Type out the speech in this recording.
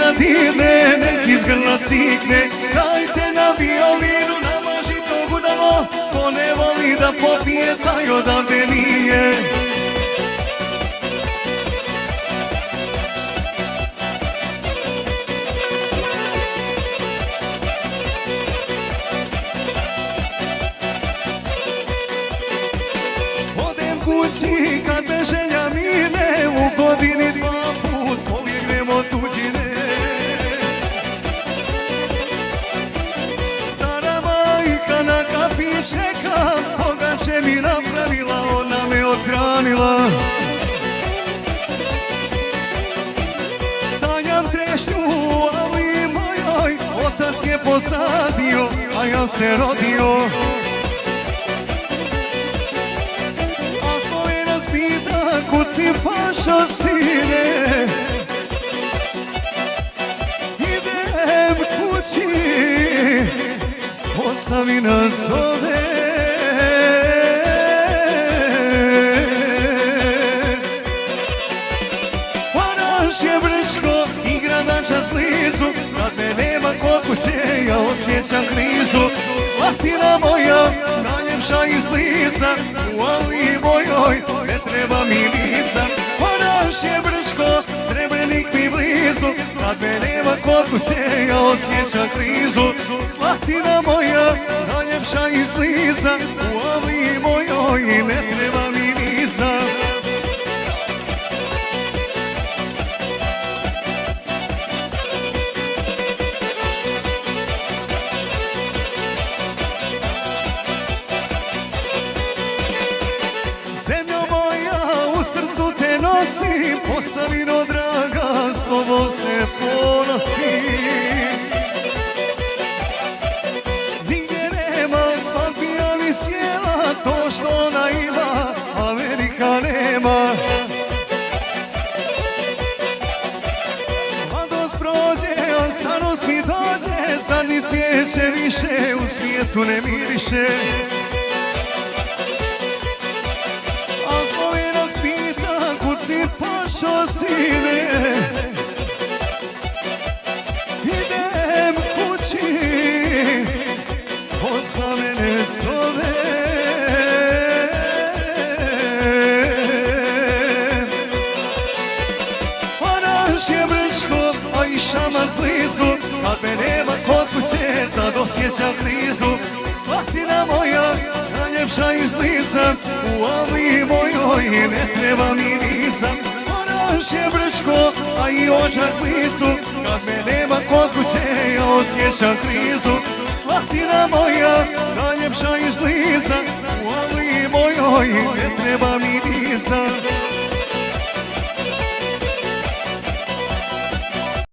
zadirne, nek iz grla cikne. Dajte na violinu, namaži to gudalo, ko ne voli da popije, taj odavde nije. Kući kad me želja mine, u godini 2 put pobjegnem od tuđine. Stara majka na kapi čeka, pogače mi napravila, ona me odhranila. Sanjam trešnju u avli mojoj, otac je posadio, a ja se rodio. Kud si pašo sine, idem kući, Posavina zove. Oraš je Brčko i gradačac blizu, kad me nema kod kuće, ja osjećam krizu. Slatina moja, najljepša izbliza, u avli mojoj ne treba mi visa. Oraš je Brčko, Srebrenik mi blizu, kad me nema kod kuće, ja osjećam krizu. Slatina moja, najljepša izbliza, u avli mojoj ne treba mi visa. Srcu te nosim, Posavino draga, s tobom se ponosim. Nigdje nema svadbi, ali sjela, to što ona ima, Amerika nema. Mladost prođe, a starost mi dođe, zar ni cvijeće više u svijetu ne miriše. Si pašo sine, idem kući, posla mene zove. Oraš je Brčko, a i Šamac blizu, kad me nema kod kuće, tad osjećam krizu. Slatina moja, najljepša izbliza, u avli mojoj ne treba mi viza. Oraš je Brčko, a i Odžak blizu, kad me nema kod kuće, ja osjećam krizu. Slatina moja, najljepša izbliza, u avli mojoj ne treba mi viza.